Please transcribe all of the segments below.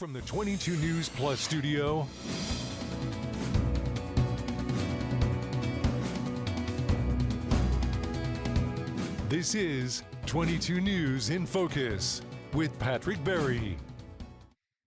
From the 22 News Plus studio, this is 22 News in Focus with Patrick Berry.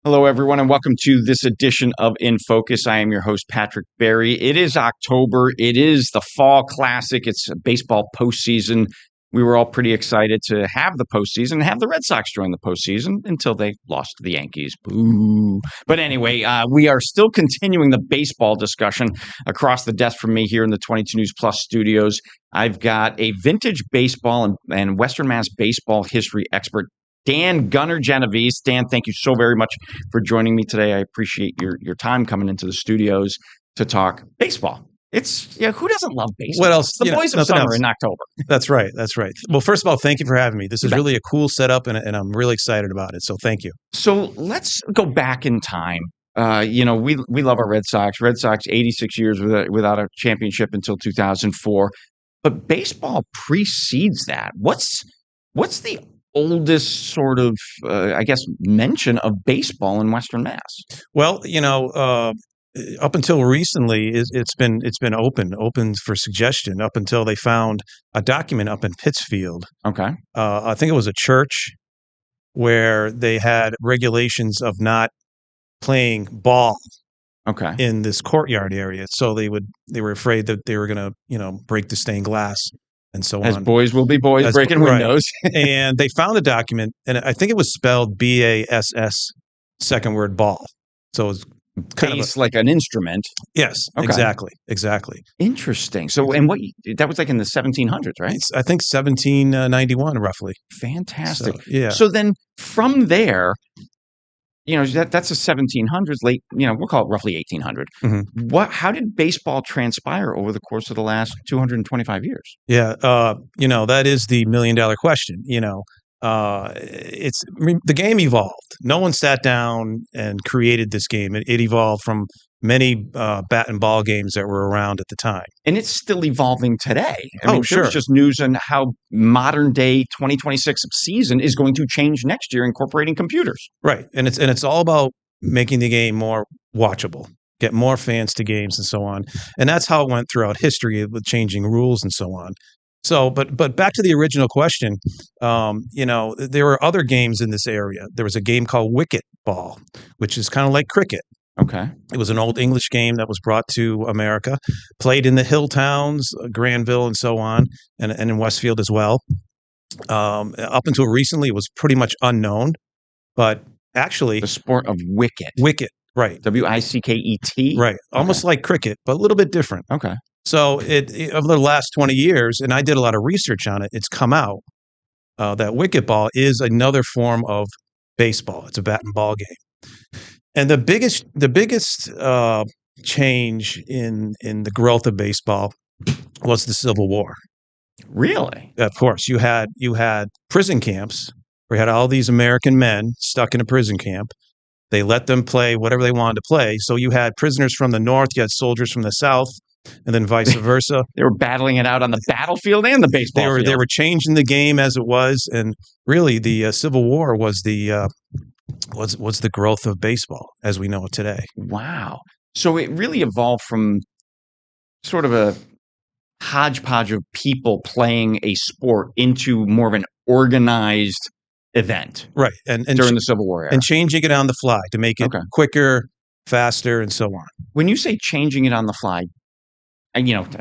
Hello, everyone, and welcome to this edition of In Focus. I am your host, Patrick Berry. It is October. It is the Fall Classic. It's a baseball postseason. We were all pretty excited to have the postseason and have the Red Sox join the postseason until they lost to the Yankees. Boo. But anyway, we are still continuing the baseball discussion across the desk from me here in the 22 News Plus studios. I've got a vintage baseball and Western Mass baseball history expert, Dan Genovese. Dan, thank you so very much for joining me today. I appreciate your time coming into the studios to talk baseball. Who doesn't love baseball? What else? The boys of summer in October. That's right. Well, first of all, thank you for having me. This is really a cool setup, and I'm really excited about it. So thank you. So let's go back in time. We love our Red Sox. Red Sox, 86 years without a championship until 2004. But baseball precedes that. What's the oldest sort of, mention of baseball in Western Mass? Well, up until recently, it's been open for suggestion. Up until they found a document up in Pittsfield. Okay, I think it was a church where they had regulations of not playing ball. Okay, in this courtyard area, so they were afraid that they were going to break the stained glass. And so as on. Boys will be boys, breaking windows. And they found a document, and I think it was spelled BASS, second word ball. So it's kind of like an instrument. Yes, okay. Exactly. Interesting. So, and that was like in the 1700s, right? I think 1791, roughly. Fantastic. So, yeah. So then from there, that's the 1700s, late, we'll call it roughly 1800. Mm-hmm. How did baseball transpire over the course of the last 225 years? Yeah. That is the $1 million question. The game evolved. No one sat down and created this game. It evolved from many bat and ball games that were around at the time. And it's still evolving today. Sure. There's just news on how modern day 2026 season is going to change next year, incorporating computers. Right. And it's all about making the game more watchable, get more fans to games and so on. And that's how it went throughout history with changing rules and so on. So, but back to the original question, there were other games in this area. There was a game called wicket ball, which is kind of like cricket. Okay. It was an old English game that was brought to America, played in the hill towns, Granville and so on, and in Westfield as well. Up until recently, it was pretty much unknown, but actually... The sport of wicket. Wicket, right. W-I-C-K-E-T? Right. Almost like cricket, but a little bit different. Okay. So over the last 20 years, and I did a lot of research on it, it's come out that wicket ball is another form of baseball. It's a bat and ball game. And the biggest change in the growth of baseball was the Civil War. Really? Of course, you had prison camps where you had all these American men stuck in a prison camp. They let them play whatever they wanted to play. So you had prisoners from the North, you had soldiers from the South, and then vice versa. They were battling it out on the battlefield and the baseball field. They were changing the game as it was, and really the Civil War was the growth of baseball as we know it today. Wow. So it really evolved from sort of a hodgepodge of people playing a sport into more of an organized event. Right. And during the Civil War era. And changing it on the fly to make it quicker, faster, and so on. When you say changing it on the fly,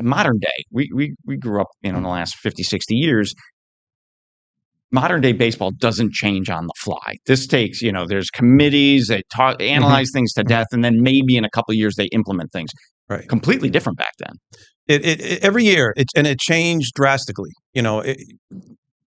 modern day, we grew up, in the last 50, 60 years. Modern day baseball doesn't change on the fly. This takes, there's committees, they analyze things to death, and then maybe in a couple of years they implement things. Right. Completely different back then. Every year, it changed drastically.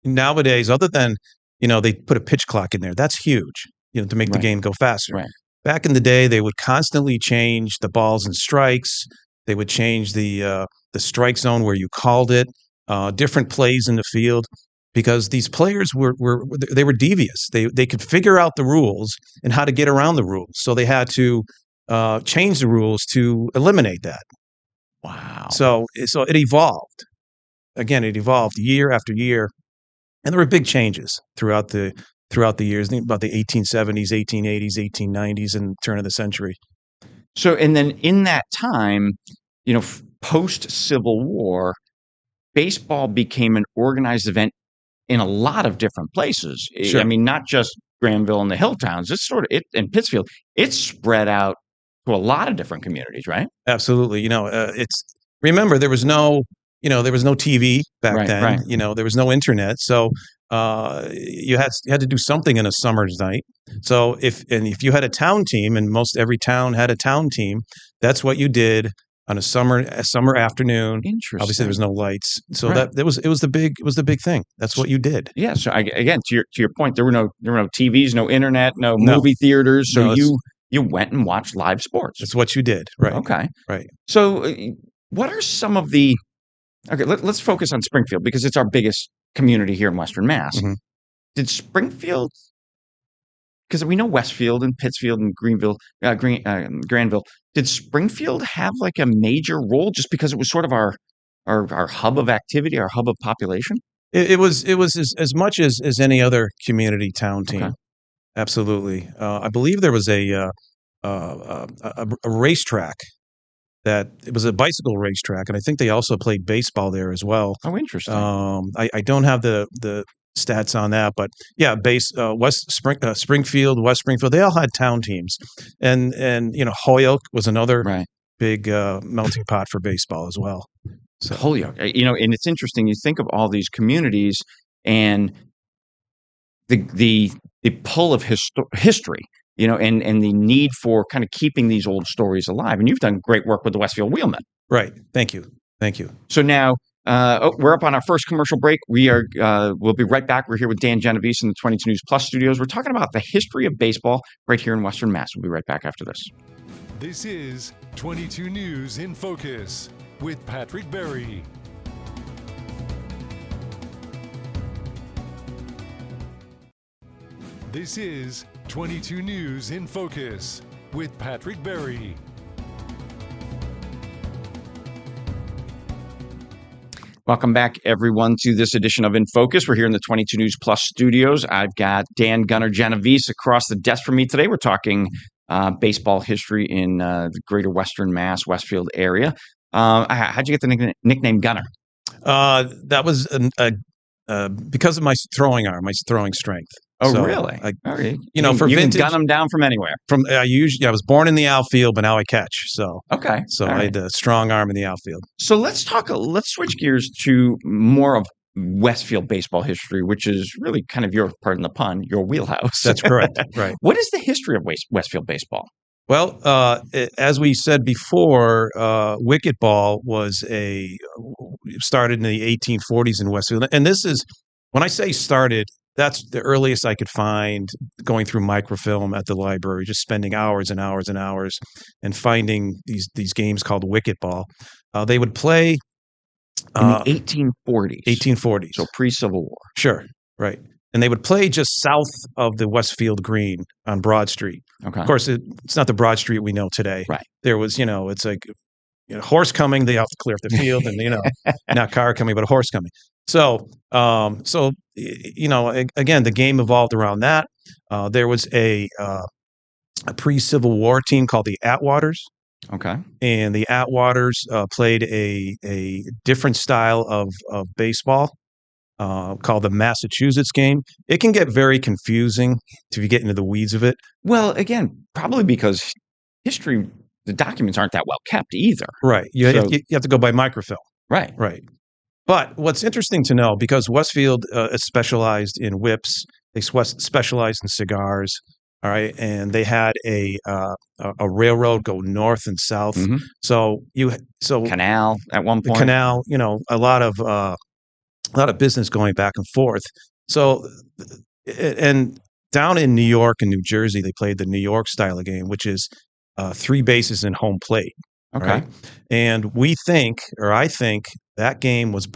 Nowadays, other than, they put a pitch clock in there. That's huge, to make the game go faster. Right. Back in the day, they would constantly change the balls and strikes. They would change the strike zone where you called it, different plays in the field. Because these players were devious. They could figure out the rules and how to get around the rules. So they had to change the rules to eliminate that. Wow. So it evolved. Again, it evolved year after year. And there were big changes throughout the throughout the years, think about the 1870s, 1880s, 1890s, and turn of the century. So, and then in that time, post-Civil War, baseball became an organized event in a lot of different places. Sure. I mean, not just Granville and the hill towns. It's in Pittsfield. It's spread out to a lot of different communities, right? Absolutely. Remember there was no TV back then. Right. There was no internet, so you had to do something in a summer's night. So if you had a town team, and most every town had a town team, that's what you did on a summer afternoon. Interesting. Obviously, there was no lights, so Right. it was the big thing. That's what you did. Yeah. So again, to your point, there were no TVs, no internet, no No. movie theaters. So No, you went and watched live sports. That's what you did. Right. Okay. Right. So what are some of the? Okay, let's focus on Springfield because it's our biggest community here in Western Mass. Mhm. Did Springfield? Because we know Westfield and Pittsfield and Granville. Did Springfield have like a major role just because it was sort of our hub of activity, our hub of population? It was as much as any other community town team. Okay. Absolutely. I believe there was a racetrack it was a bicycle racetrack, and I think they also played baseball there as well. Oh, interesting. I don't have the stats on that, but yeah, Springfield, West Springfield, they all had town teams, and Holyoke was another Right. big melting pot for baseball as well. So Holyoke, and it's interesting. You think of all these communities and the pull of history, and the need for kind of keeping these old stories alive. And you've done great work with the Westfield Wheelmen. right. Thank you. So now we're up on our first commercial break. We'll be right back. We're here with Dan Genovese in the 22 News Plus studios. We're talking about the history of baseball right here in Western Mass. We'll be right back after this. This is 22 News in Focus with Patrick Berry. This is 22 News in Focus with Patrick Berry. Welcome back, everyone, to this edition of In Focus. We're here in the 22 News Plus studios. I've got Dan Genovese across the desk from me today. We're talking baseball history in the greater Western Mass, Westfield area. How'd you get the nickname Gunner? That was because of my throwing arm, my throwing strength. Oh, So really? I, For for you vintage, can gun them down from anywhere. I was born in the outfield, but now I catch. So Okay. so All I right. had a strong arm in the outfield. So let's switch gears to more of Westfield baseball history, which is really kind of pardon the pun, your wheelhouse. That's correct. Right. What is the history of Westfield baseball? Well, as we said before, wicket ball started in the 1840s in Westfield, and this is when I say started. That's the earliest I could find going through microfilm at the library, just spending hours and hours and hours and finding these games called wicket ball. They would play In the 1840s. 1840s. So pre-Civil War. Sure, right. And they would play just south of the Westfield Green on Broad Street. Okay. Of course, it's not the Broad Street we know today. Right. There was, it's like horse coming, they have to clear up the field, and not car coming, but a horse coming. So, again, the game evolved around that. There was a pre-Civil War team called the Atwaters, Okay. and the Atwaters played a different style of baseball called the Massachusetts game. It can get very confusing if you get into the weeds of it. Well, again, probably because history, the documents aren't that well kept either. Right. You have to go by microfilm. Right. Right. But what's interesting to know, because Westfield is specialized in whips, they specialized in cigars, all right, and they had a railroad go north and south. Mhm. So Canal at one the point. canal, a lot of business going back and forth. So, and down in New York and New Jersey, they played the New York style of game, which is 3 bases and home plate. Okay. Right? And I think that game was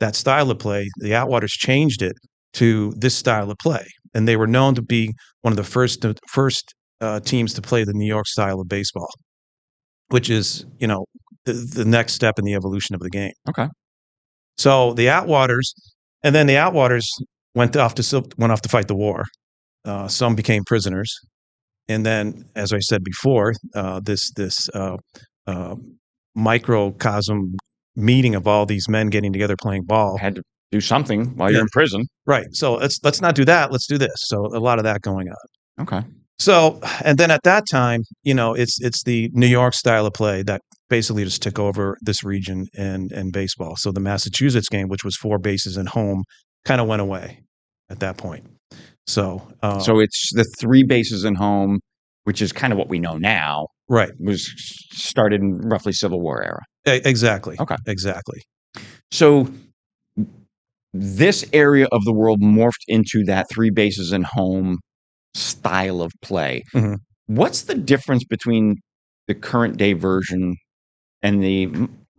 that style of play, the Atwaters changed it to this style of play. And they were known to be one of the first teams to play the New York style of baseball, which is, the next step in the evolution of the game. Okay. So the Atwaters went off to fight the war. some became prisoners. And then, as I said before, this microcosm meeting of all these men getting together playing ball. Had to do something while you're in prison. Right. So let's not do that. Let's do this. So a lot of that going on. Okay. So, and then at that time, it's the New York style of play that basically just took over this region and baseball. So the Massachusetts game, which was 4 bases and home, kind of went away at that point. So it's the 3 bases and home, which is kind of what we know now. Right. Was started in roughly Civil War era. Exactly. Okay. Exactly. So this area of the world morphed into that 3 bases and home style of play. Mhm. What's the difference between the current day version and the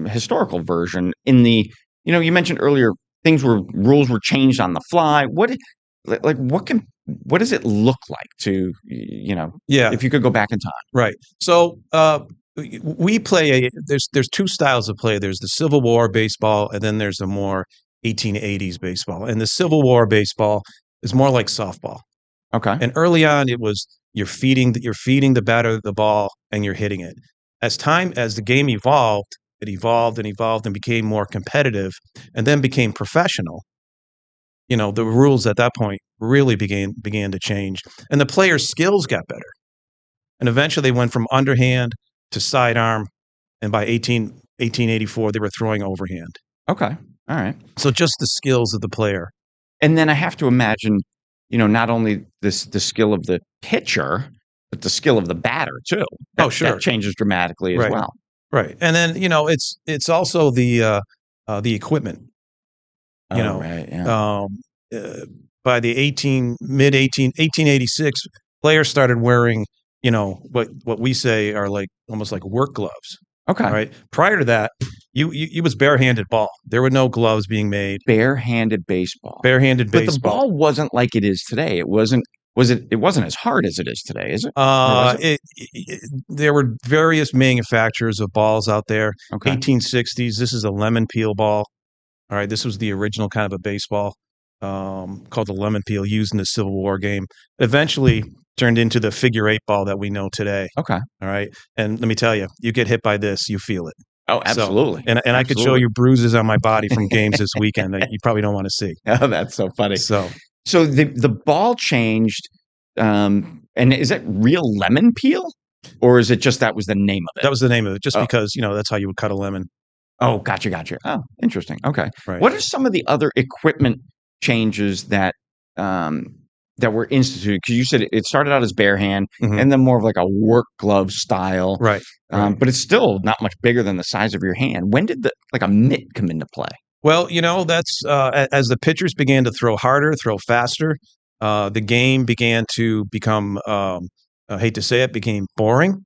historical version? You mentioned earlier rules were changed on the fly. What does it look like to, if you could go back in time? Right. So we play there's 2 styles of play. There's the Civil War baseball, and then there's the more 1880s baseball. And the Civil War baseball is more like softball. Okay. And early on, it was you're feeding the batter the ball and you're hitting it. As the game evolved, it evolved and became more competitive, and then became professional. The rules at that point really began to change, and the players' skills got better. And eventually, they went from underhand to sidearm, and by 1884, they were throwing overhand. Okay. All right. So just the skills of the player. And then I have to imagine, not only the skill of the pitcher, but the skill of the batter too. Sure. That changes dramatically as well. Right. And then, it's also the equipment. Right. Yeah. By the 1886, players started wearing, what we say are like almost like work gloves. Okay. Right. Prior to that, you was barehanded ball. There were no gloves being made. Barehanded baseball. But the ball wasn't like it is today. It wasn't as hard as it is today, is it? There were various manufacturers of balls out there. Okay. 1860s. This is a lemon peel ball. All right. This was the original kind of a baseball called the lemon peel, used in the Civil War game. Eventually turned into the figure 8 ball that we know today. Okay. All right. And let me tell you, you get hit by this, you feel it. Oh, absolutely. So, and I could show you bruises on my body from games this weekend that you probably don't want to see. Oh, that's so funny. So the ball changed, and is that real lemon peel, or is it just that was the name of it? That was the name of it, just because that's how you would cut a lemon. Oh, gotcha. Oh, interesting. Okay. Right. What are some of the other equipment changes that were instituted? Because you said it started out as bare hand, and then more of like a work glove style. Right. But it's still not much bigger than the size of your hand. When did a mitt come into play? Well, that's as the pitchers began to throw harder, throw faster, the game began to become, I hate to say it, became boring,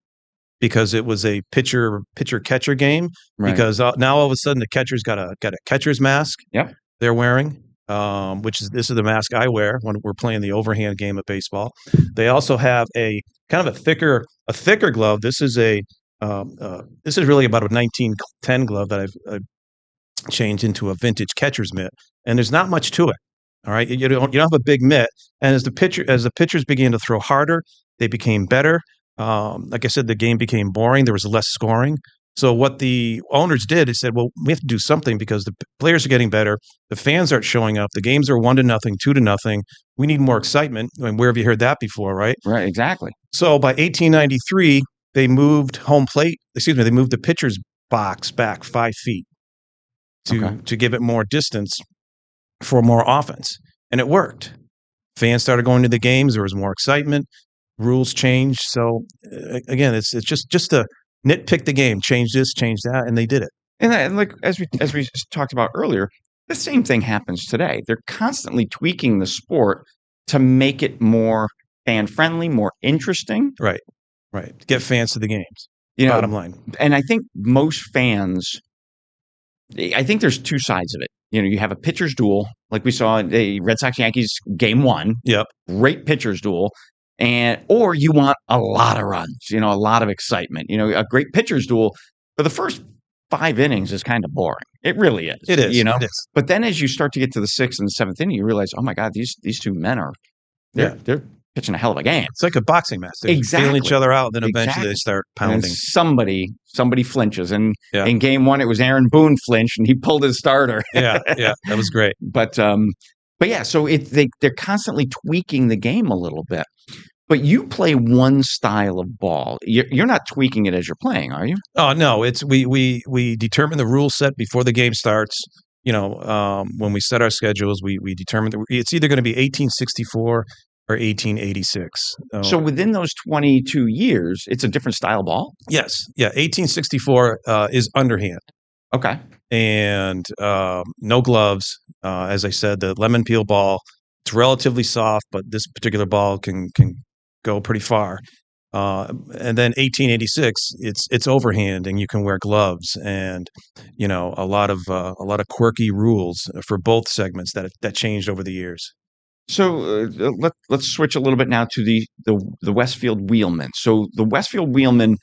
because it was a pitcher catcher game. Right. Because now all of a sudden the catcher's got a catcher's mask. Yep. They're wearing. This is the mask I wear when we're playing the overhand game of baseball. They also have a kind of a thicker glove. This is really about a 1910 glove that I've changed into a vintage catcher's mitt, and there's not much to it. All right, you don't have a big mitt, and as the pitchers began to throw harder, they became better. Like I said, the game became boring. There was less scoring. So what the owners did is said, well, we have to do something because the players are getting better. The fans aren't showing up. The games are 1-0, 2-0. We need more excitement. I mean, where have you heard that before, right? Right, exactly. So by 1893, they moved they moved the pitcher's box back 5 feet to give it more distance for more offense. And it worked. Fans started going to the games. There was more excitement. Rules changed. So again, it's just to nitpick the game, change this, change that, and they did it. And like as we talked about earlier, the same thing happens today. They're constantly tweaking the sport to make it more fan friendly, more interesting. Right. Get fans to the games. Bottom line. And I think most fans, I think there's 2 sides of it. You have a pitcher's duel, like we saw in the Red Sox Yankees game 1. Yep. Great pitcher's duel. Or you want a lot of runs, a lot of excitement. A great pitcher's duel for the first 5 innings is kind of boring. It really is. It is. It is. But then as you start to get to the 6th and the 7th inning, you realize, oh my God, these 2 men are they're pitching a hell of a game. It's like a boxing match. They're feeling each other out, then eventually they start pounding. And somebody flinches. And Yeah. in game one, it was Aaron Boone flinched, and he pulled his starter. Yeah, that was great. But yeah, so they're constantly tweaking the game a little bit. But you play one style of ball. You're not tweaking it as you're playing, are you? Oh no, it's we determine the rule set before the game starts. When we set our schedules, we determine that it's either going to be 1864 or 1886. So within those 22 years, it's a different style ball? Yes. Yeah. 1864 is underhand. Okay. And no gloves. As I said, the lemon peel ball, it's relatively soft, but this particular ball can go pretty far. And then 1886, it's overhand, and you can wear gloves, and a lot of quirky rules for both segments that changed over the years. So let's switch a little bit now to the Westfield Wheelman. So the Westfield Wheelman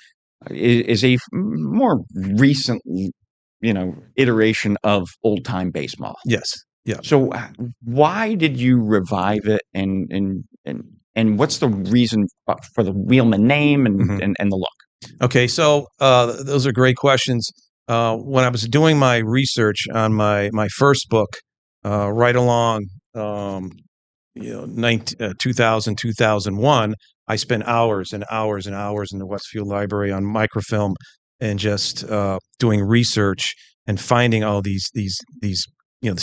is a more recent, iteration of old time baseball. Yes. Yeah. So why did you revive it, and what's the reason for the Wheelman name and the look? Okay, so those are great questions. When I was doing my research on my first book, right along 2000, 2001, I spent hours and hours and hours in the Westfield Library on microfilm and just doing research and finding all these this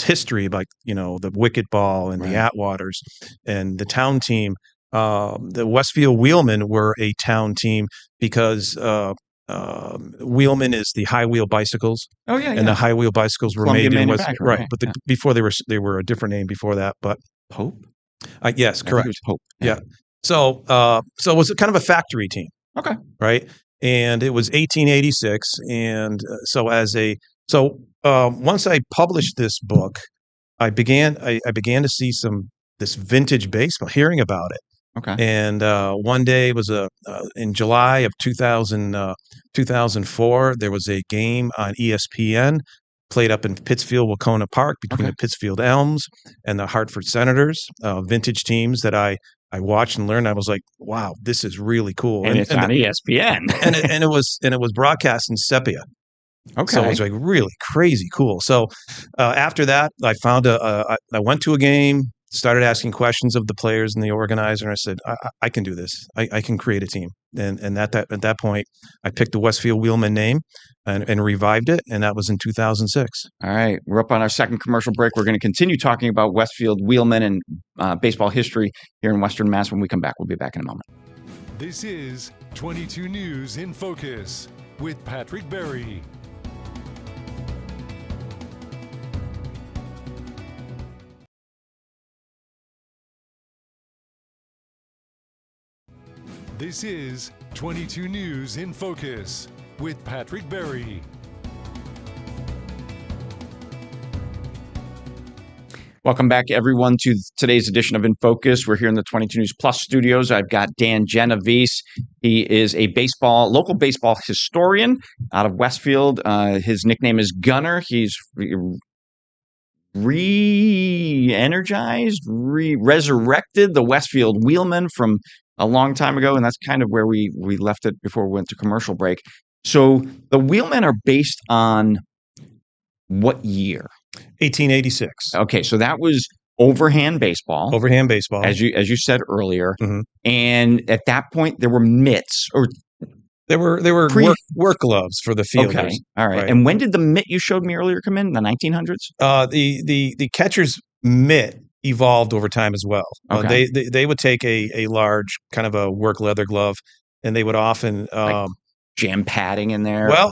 history about the wicket ball and the Atwaters and the town team. The Westfield Wheelmen were a town team because Wheelman is the high wheel bicycles. Oh yeah, and the high wheel bicycles were Columbia made in West, right? But before they were a different name before that. But Pope. Yes, correct. It was Pope. Yeah. So it was kind of a factory team. Okay. Right. And it was 1886, and once I published this book, I began to see this vintage baseball, hearing about it. Okay. And one day was in July of 2004, there was a game on ESPN played up in Pittsfield, Wacona Park between the Pittsfield Elms and the Hartford Senators, vintage teams that I watched and learned. I was like, wow, this is really cool. And it's on ESPN. and it was broadcast in sepia. Okay. So it was like really crazy cool. So after that, I found I went to a game, started asking questions of the players and the organizer, and I said, I can do this. I can create a team. And at that point, I picked the Westfield Wheelman name and revived it, and that was in 2006. All right. We're up on our second commercial break. We're going to continue talking about Westfield Wheelmen and baseball history here in Western Mass. When we come back, we'll be back in a moment. This is 22 News in Focus with Patrick Berry. This is 22 News in Focus with Patrick Berry. Welcome back, everyone, to today's edition of InFocus. We're here in the 22 News Plus studios. I've got Dan Genovese. He is a local baseball historian out of Westfield. His nickname is Gunner. He's resurrected the Westfield Wheelmen from a long time ago, and that's kind of where we left it before we went to commercial break. So the Wheelmen are based on what year? 1886. Okay, so that was overhand baseball. Overhand baseball, as you said earlier, and at that point there were mitts, or there were work gloves for the fielders. Okay, all right. And when did the mitt you showed me earlier come in? The 1900s? The catcher's mitt evolved over time as well. Okay. They would take a large kind of a work leather glove, and they would often like jam padding in there. Well,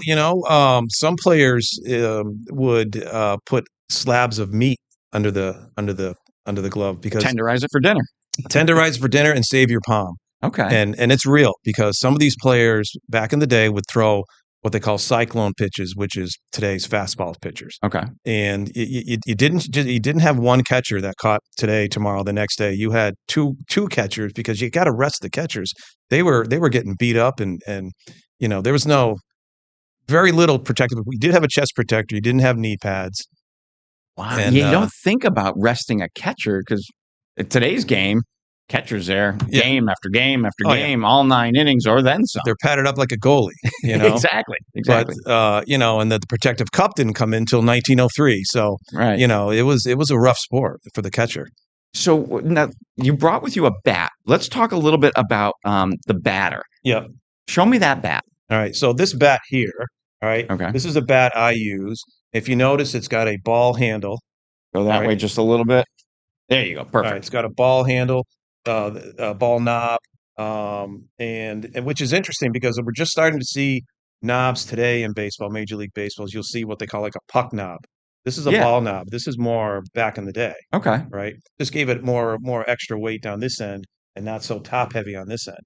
some players would put slabs of meat under the glove because tenderize it for dinner. Tenderize for dinner and save your palm. Okay. And it's real because some of these players back in the day would throw what they call cyclone pitches, which is today's fastball pitchers. Okay. And you didn't have one catcher that caught today, tomorrow, the next day. You had two catchers because you got to rest the catchers. They were getting beat up and there was very little protective. We did have a chest protector. You didn't have knee pads. Wow. And you don't think about resting a catcher because in today's game, catchers there, Yeah. game after game after Oh, yeah. game, all 9 innings or then some. They're padded up like a goalie, Exactly. But and the protective cup didn't come in until 1903. So Right. it was a rough sport for the catcher. So now you brought with you a bat. Let's talk a little bit about the batter. Yeah. Show me that bat. All right. So this bat here, all right. Okay. This is a bat I use. If you notice, it's got a ball handle. Go that way just a little bit. There you go. Perfect. All right, it's got a ball handle, a ball knob, and which is interesting because we're just starting to see knobs today in baseball, Major League Baseball. You'll see what they call like a puck knob. This is a ball knob. This is more back in the day. Okay. Right. Just gave it more extra weight down this end and not so top heavy on this end.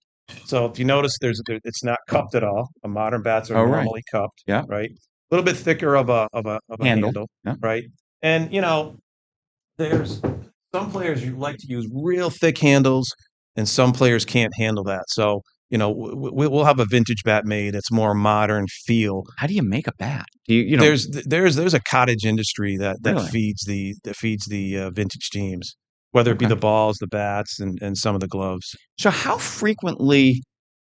So if you notice, it's not cupped at all. The modern bats are normally cupped. Yeah. Right. A little bit thicker of a handle. Yeah. Right. And there's some players you like to use real thick handles, and some players can't handle that. So we'll have a vintage bat made. It's more modern feel. How do you make a bat? Do you There's a cottage industry that Really? feeds the vintage teams, whether it be the balls, the bats, and some of the gloves. So how frequently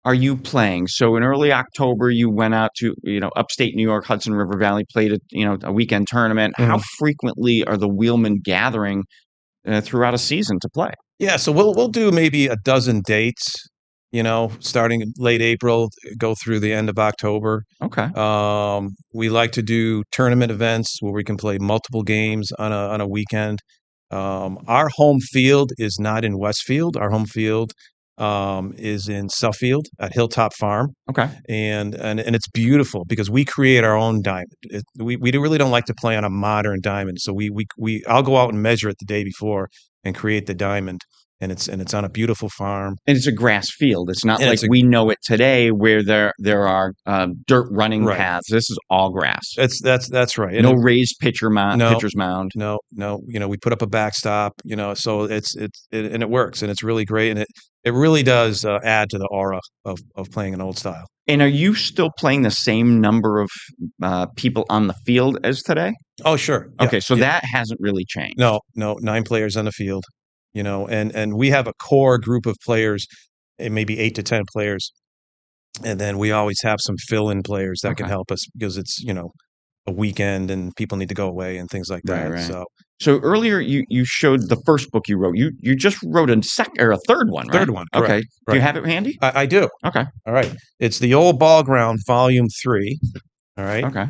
are you playing? So in early October, you went out to upstate New York, Hudson River Valley, played a weekend tournament. Mm-hmm. How frequently are the wheelmen gathering throughout a season to play? Yeah, so we'll do maybe a dozen dates. Starting in late April, go through the end of October. Okay. We like to do tournament events where we can play multiple games on a weekend. Our home field is not in Westfield. Our home field is in Suffield at Hilltop Farm. Okay. And it's beautiful because we create our own diamond. We really don't like to play on a modern diamond. So I'll go out and measure it the day before and create the diamond. And it's on a beautiful farm. And it's a grass field. It's not like we know it today where there are dirt running paths. This is all grass. That's right. No raised pitcher's mound. No. We put up a backstop, so it works, and it's really great, and it really does add to the aura of playing an old style. And are you still playing the same number of people on the field as today? Oh, sure. Okay, so that hasn't really changed. No, 9 players on the field. And we have a core group of players, maybe 8 to 10 players. And then we always have some fill-in players that can help us because it's, a weekend and people need to go away and things like that. Right. So earlier you showed the first book you wrote. You just wrote a third one, right? Third one. Correct. Okay. Do you have it handy? I do. Okay. All right. It's The Old Ball Ground, Volume 3. All right. Okay.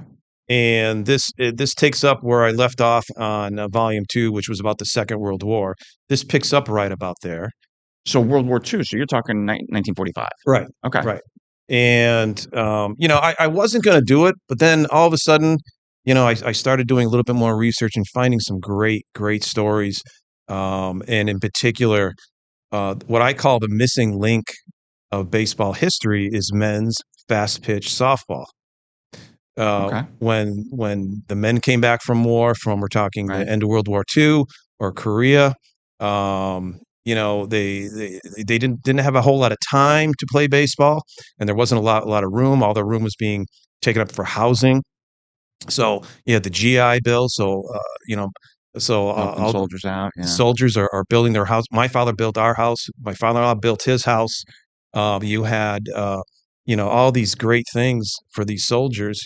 And this takes up where I left off on Volume 2, which was about the Second World War. This picks up right about there. So World War II. So you're talking 1945. Right. Okay. Right. And, I wasn't going to do it, but then all of a sudden, I started doing a little bit more research and finding some great, great stories. And in particular, what I call the missing link of baseball history is men's fast pitch softball. When the men came back from war, we're talking the end of World War II or Korea, they didn't have a whole lot of time to play baseball, and there wasn't a lot of room. All the room was being taken up for housing. So you had the GI Bill. So Helping soldiers out. Yeah. Soldiers are building their house. My father built our house. My father-in-law built his house. You had all these great things for these soldiers,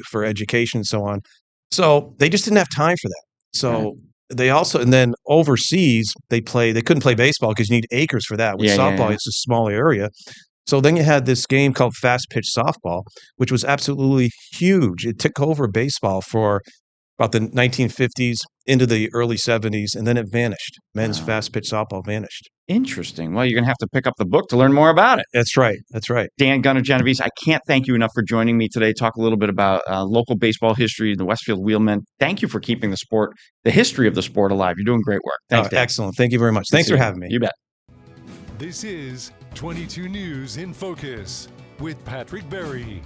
for education and so on. So they just didn't have time for that. So they also, and then overseas, they couldn't play baseball because you need acres for that. With softball, it's a small area. So then you had this game called fast pitch softball, which was absolutely huge. It took over baseball for about the 1950s into the early 70s, and then it vanished. Men's fast pitch softball vanished. Interesting. Well, you're going to have to pick up the book to learn more about it. That's right. Dan Genovese, I can't thank you enough for joining me today. Talk a little bit about local baseball history, the Westfield Wheelmen. Thank you for keeping the history of the sport alive. You're doing great work. Thanks, Dan. Excellent. Thank you very much. Thanks for having me. You bet. This is 22 News in Focus with Patrick Berry.